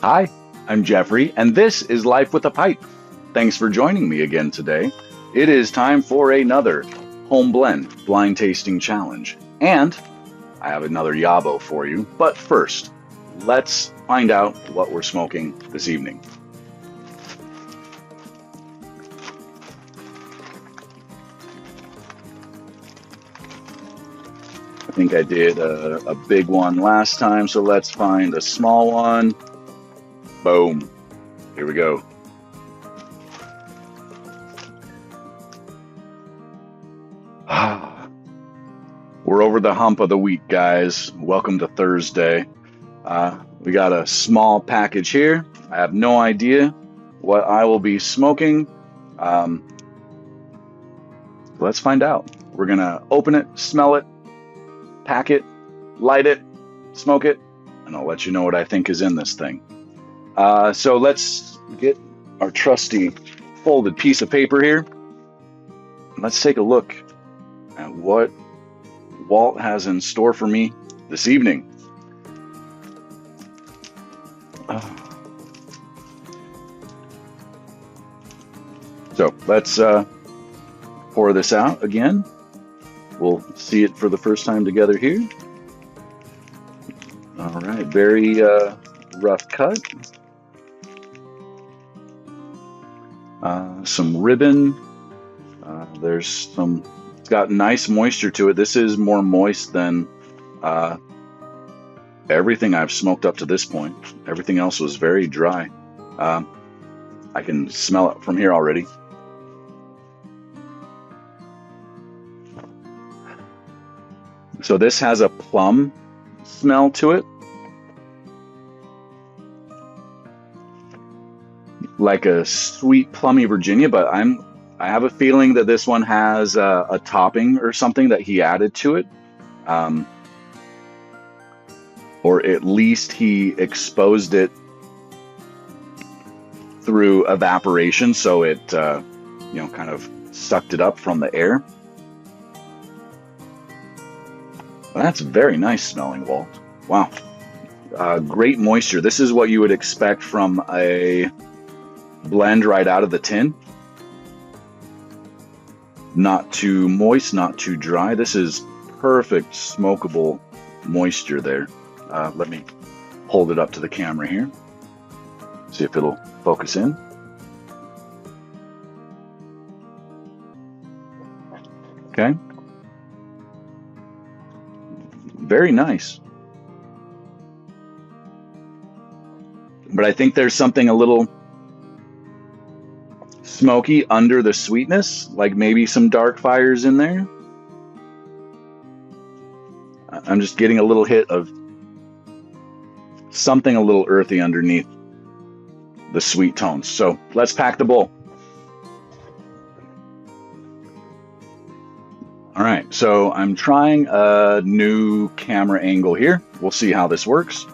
Hi, I'm Jeffrey, and this is Life with a Pipe. Thanks for joining me again today. It is time for another home blend blind tasting challenge, and I have another YABO for you. But first, let's find out what we're smoking this evening. I think I did a big one last time, so let's find a small one. Boom. Here we go. We're over the hump of the week, guys. Welcome to Thursday. We got a small package here. I have no idea what I will be smoking. Let's find out. We're gonna open it, smell it, pack it, light it, smoke it, and I'll let you know what I think is in this thing. So let's get our trusty folded piece of paper here. Let's take a look at what Walt has in store for me this evening. So let's pour this out again. We'll see it for the first time together here. All right, very rough cut. Some ribbon. There's some, it's got nice moisture to it. This is more moist than everything I've smoked up to this point. Everything else was very dry. I can smell it from here already. So this has a plum smell to it, like a sweet plummy Virginia, but I have a feeling that this one has a topping or something that he added to it, or at least he exposed it through evaporation, so it kind of sucked it up from the air. Well, that's very nice smelling, Walt. Wow. Great moisture. This is what you would expect from a blend right out of the tin. Not too moist, not too dry. This is perfect smokable moisture there. Let me hold it up to the camera here. See if it'll focus in. Okay. Very nice. But I think there's something a little smoky under the sweetness, like maybe some dark fires in there. I'm just getting a little hit of something a little earthy underneath the sweet tones. So let's pack the bowl. All right, so I'm trying a new camera angle here. We'll see how this works.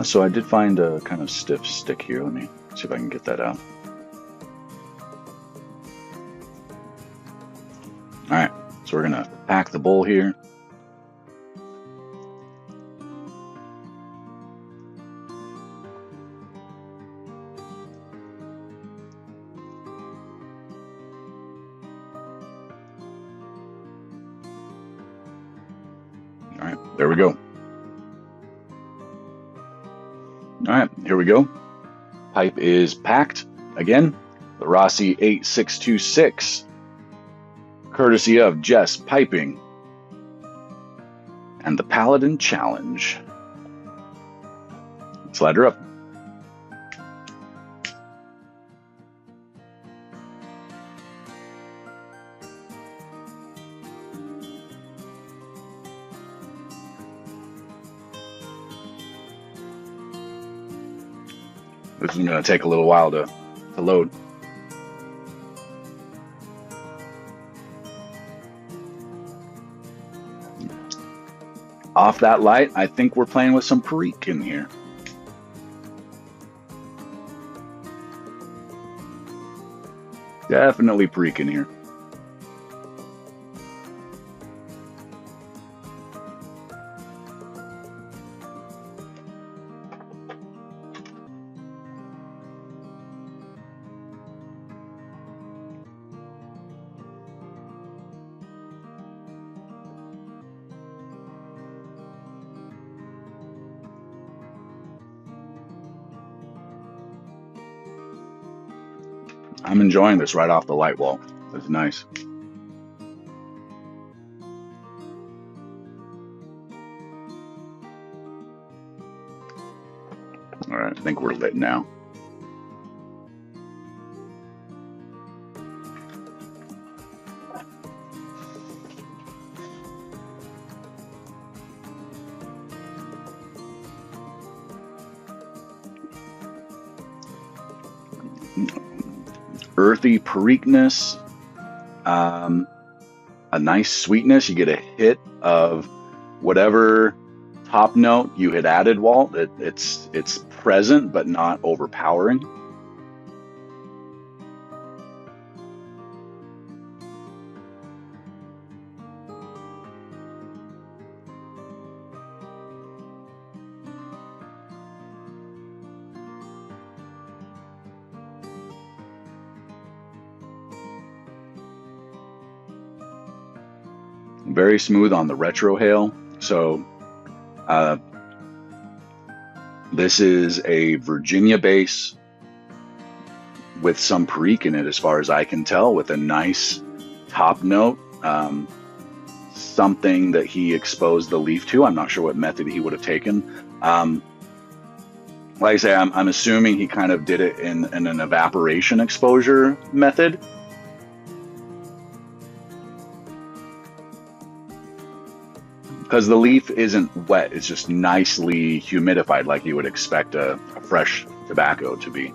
So I did find a kind of stiff stick here. Let me see if I can get that out. All right, so we're gonna pack the bowl here. All right, there we go. All right, here we go. Pipe is packed. Again, the Rossi 8626, courtesy of Jess Piping, and the Paladin Challenge. Let's light her up. This is going to take a little while to load. Off that light, I think we're playing with some Perique in here. Definitely Perique in here. I'm enjoying this right off the light, Walt. It's nice. All right, I think we're lit now. Earthy periqueness, a nice sweetness. You get a hit of whatever top note you had added, Walt. It's present but not overpowering. Very smooth on the retrohale. So this is a Virginia base with some perique in it, as far as I can tell, with a nice top note. Something that he exposed the leaf to. I'm not sure what method he would have taken. Like I say, I'm assuming he kind of did it in an evaporation exposure method. Because the leaf isn't wet, it's just nicely humidified like you would expect a fresh tobacco to be.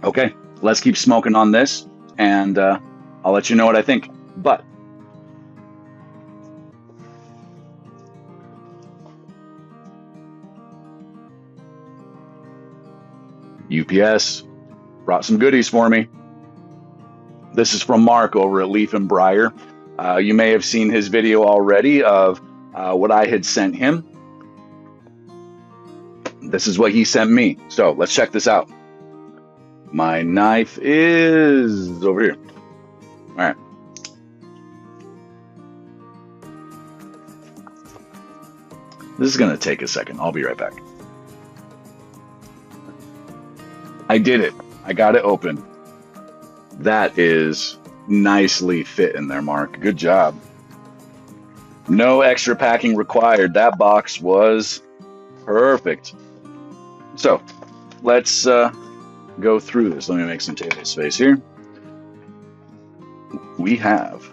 Okay, let's keep smoking on this, and I'll let you know what I think. But UPS brought some goodies for me. This is from Mark over at Leaf and Briar. You may have seen his video already of what I had sent him. This is what he sent me. So let's check this out. My knife is over here. All right. This is going to take a second. I'll be right back. I did it. I got it open. That is nicely fit in there, Mark. Good job. No extra packing required. That box was perfect. So let's go through this. Let me make some table space here. We have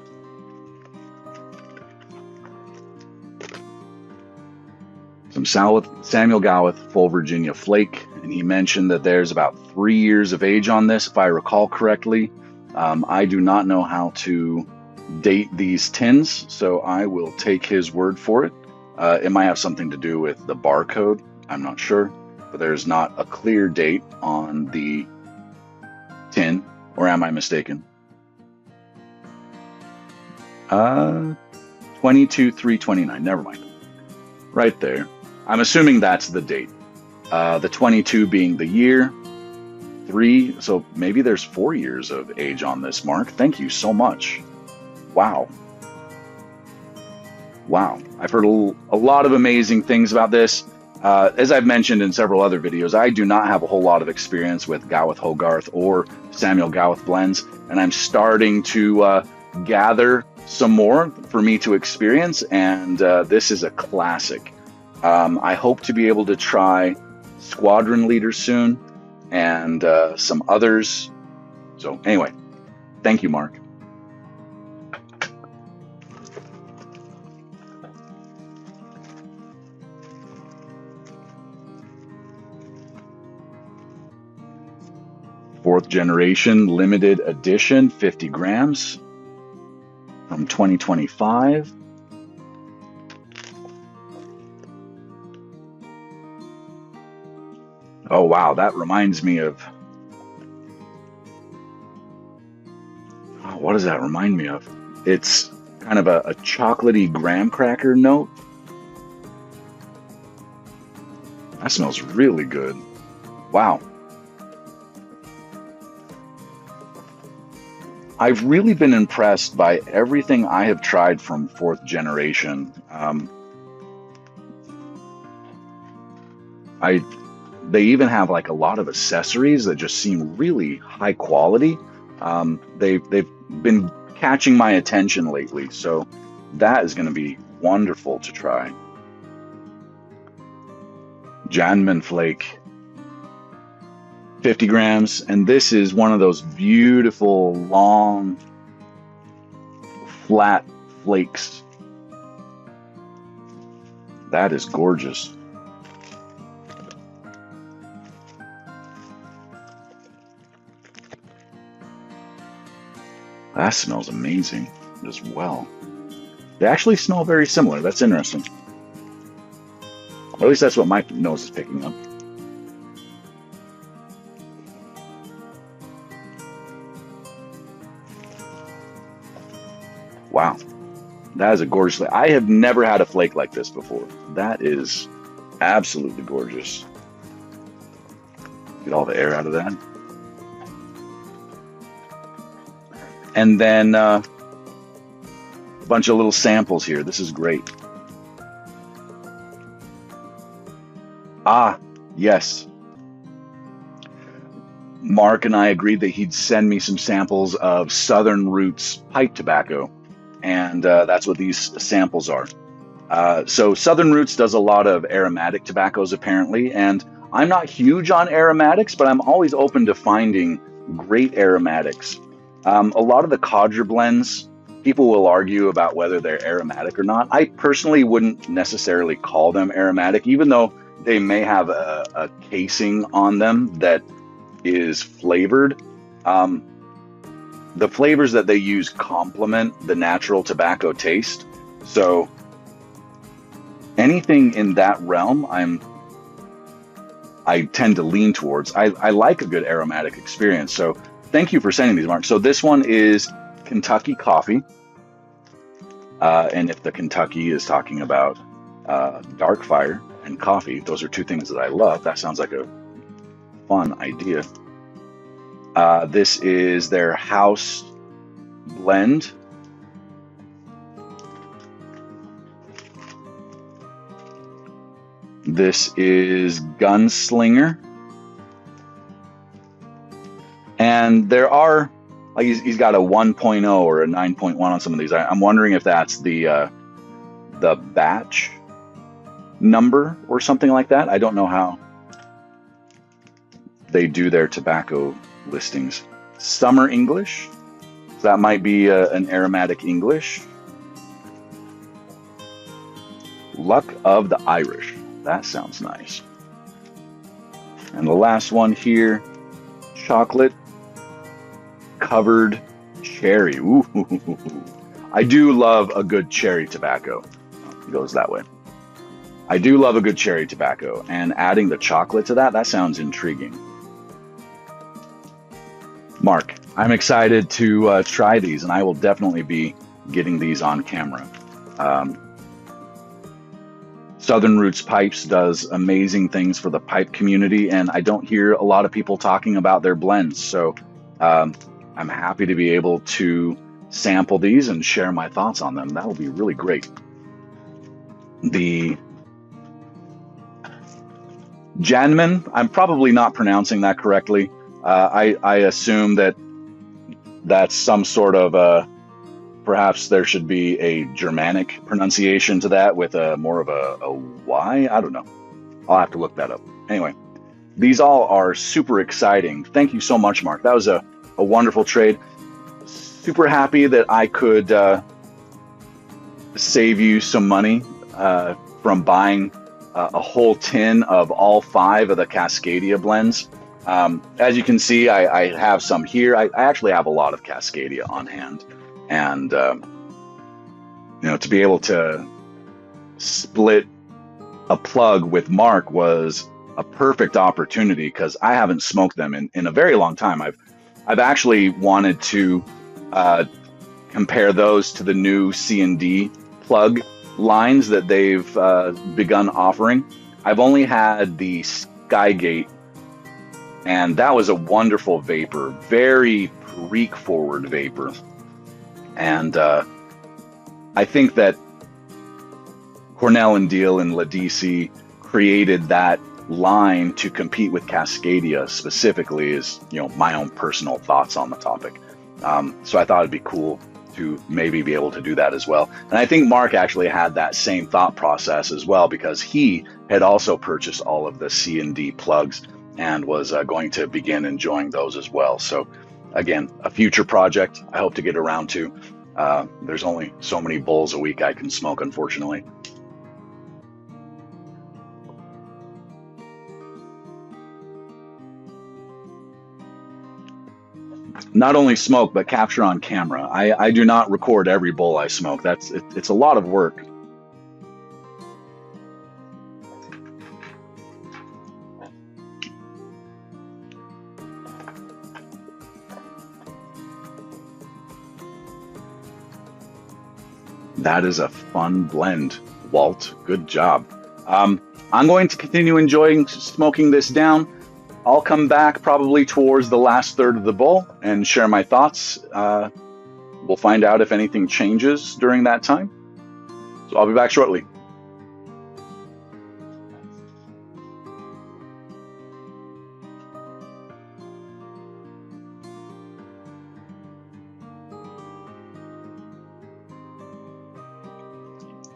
some Samuel Gawith Full Virginia Flake, and he mentioned that there's about 3 years of age on this, if I recall correctly. I do not know how to date these tins, so I will take his word for it. It might have something to do with the barcode, I'm not sure, but there's not a clear date on the tin, or am I mistaken? 22/3/29, never mind. Right there. I'm assuming that's the date. The 22 being the year, 3, so maybe there's 4 years of age on this, Mark. Thank you so much. Wow. Wow. I've heard a lot of amazing things about this. As I've mentioned in several other videos, I do not have a whole lot of experience with Gawith Hogarth or Samuel Gawith blends, and I'm starting to gather some more for me to experience, and this is a classic. I hope to be able to try Squadron Leader soon, and some others. So anyway, thank you, Mark. Fourth generation limited edition, 50 grams from 2025. Oh, wow. That reminds me of... Oh, what does that remind me of? It's kind of a chocolatey graham cracker note. That smells really good. Wow. I've really been impressed by everything I have tried from fourth generation. I They even have like a lot of accessories that just seem really high quality. They've been catching my attention lately, so that is going to be wonderful to try. Janman flake, 50 grams, and this is one of those beautiful long flat flakes. That is gorgeous. That smells amazing as well. They actually smell very similar. That's interesting. Or at least that's what my nose is picking up. Wow. That is a gorgeous flake. I have never had a flake like this before. That is absolutely gorgeous. Get all the air out of that. And then a bunch of little samples here. This is great. Ah, yes. Mark and I agreed that he'd send me some samples of Southern Roots pipe tobacco. And that's what these samples are. So Southern Roots does a lot of aromatic tobaccos, apparently. And I'm not huge on aromatics, but I'm always open to finding great aromatics. A lot of the codger blends, people will argue about whether they're aromatic or not. I personally wouldn't necessarily call them aromatic, even though they may have a casing on them that is flavored. The flavors that they use complement the natural tobacco taste. So anything in that realm, I tend to lean towards. I like a good aromatic experience. So thank you for sending these, Mark. So this one is Kentucky coffee. And if the Kentucky is talking about dark fire and coffee, those are two things that I love. That sounds like a fun idea. This is their house blend. This is Gunslinger. And there are, like he's got a 1.0 or a 9.1 on some of these. I'm wondering if that's the batch number or something like that. I don't know how they do their tobacco listings. Summer English. That might be an aromatic English. Luck of the Irish. That sounds nice. And the last one here, chocolate covered cherry. Ooh. I do love a good cherry tobacco. It goes that way. I do love a good cherry tobacco, and adding the chocolate to that sounds intriguing. Mark, I'm excited to try these, and I will definitely be getting these on camera. Southern Roots Pipes does amazing things for the pipe community, and I don't hear a lot of people talking about their blends. So I'm happy to be able to sample these and share my thoughts on them. That will be really great. The Janman, I'm probably not pronouncing that correctly. I assume that that's some sort of perhaps there should be a Germanic pronunciation to that with more of a Y. I don't know. I'll have to look that up. Anyway, these all are super exciting. Thank you so much, Mark. That was a wonderful trade. Super happy that I could save you some money from buying a whole tin of all 5 of the Cascadia blends. As you can see, I have some here. I actually have a lot of Cascadia on hand. And, to be able to split a plug with Mark was a perfect opportunity because I haven't smoked them in a very long time. I've actually wanted to compare those to the new C&D plug lines that they've begun offering. I've only had the Skygate, and that was a wonderful vapor, very Greek forward vapor. And I think that Cornell and Deal and Ladisi created that line to compete with Cascadia specifically is, my own personal thoughts on the topic. So I thought it'd be cool to maybe be able to do that as well. And I think Mark actually had that same thought process as well, because he had also purchased all of the C&D plugs and was going to begin enjoying those as well. So again, a future project I hope to get around to. There's only so many bowls a week I can smoke, unfortunately. Not only smoke, but capture on camera. I do not record every bowl I smoke. It's a lot of work. That is a fun blend, Walt. Good job. I'm going to continue enjoying smoking this down. I'll come back probably towards the last third of the bowl and share my thoughts. We'll find out if anything changes during that time. So I'll be back shortly.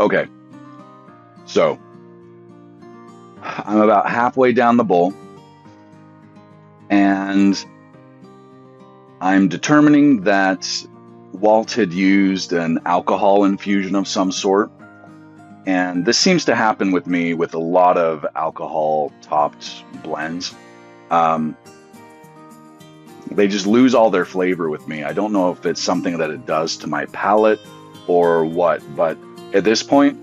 Okay, so I'm about halfway down the bowl, and I'm determining that Walt had used an alcohol infusion of some sort. And this seems to happen with me with a lot of alcohol-topped blends. They just lose all their flavor with me. I don't know if it's something that it does to my palate or what, but at this point,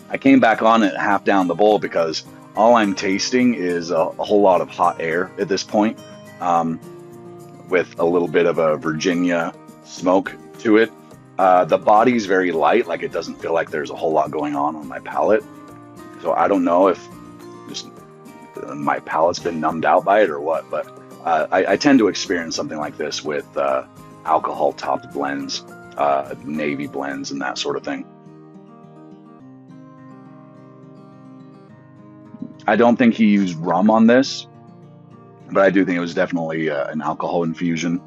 I came back on it half down the bowl because all I'm tasting is a whole lot of hot air at this point, with a little bit of a Virginia smoke to it. The body's very light, like it doesn't feel like there's a whole lot going on my palate. So I don't know if just my palate's been numbed out by it or what, but I tend to experience something like this with alcohol-topped blends, navy blends, and that sort of thing. I don't think he used rum on this, but I do think it was definitely an alcohol infusion.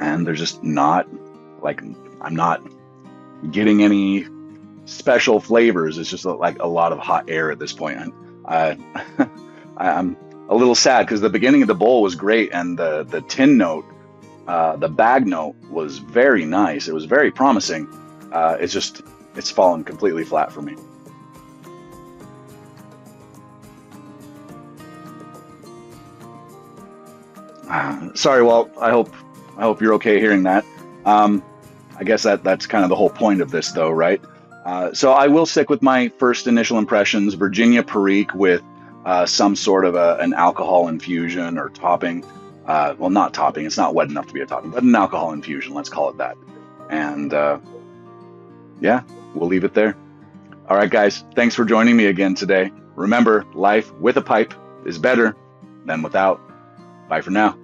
And there's just not, like, I'm not getting any special flavors. It's just like a lot of hot air at this point. And I'm a little sad because the beginning of the bowl was great, and the tin note, the bag note was very nice. It was very promising. It's fallen completely flat for me. Sorry, Walt. I hope you're okay hearing that. I guess that's kind of the whole point of this, though, right? So I will stick with my first initial impressions: Virginia Perique with some sort of an alcohol infusion or topping. Well, not topping. It's not wet enough to be a topping, but an alcohol infusion. Let's call it that. And yeah, we'll leave it there. All right, guys. Thanks for joining me again today. Remember, life with a pipe is better than without. Bye for now.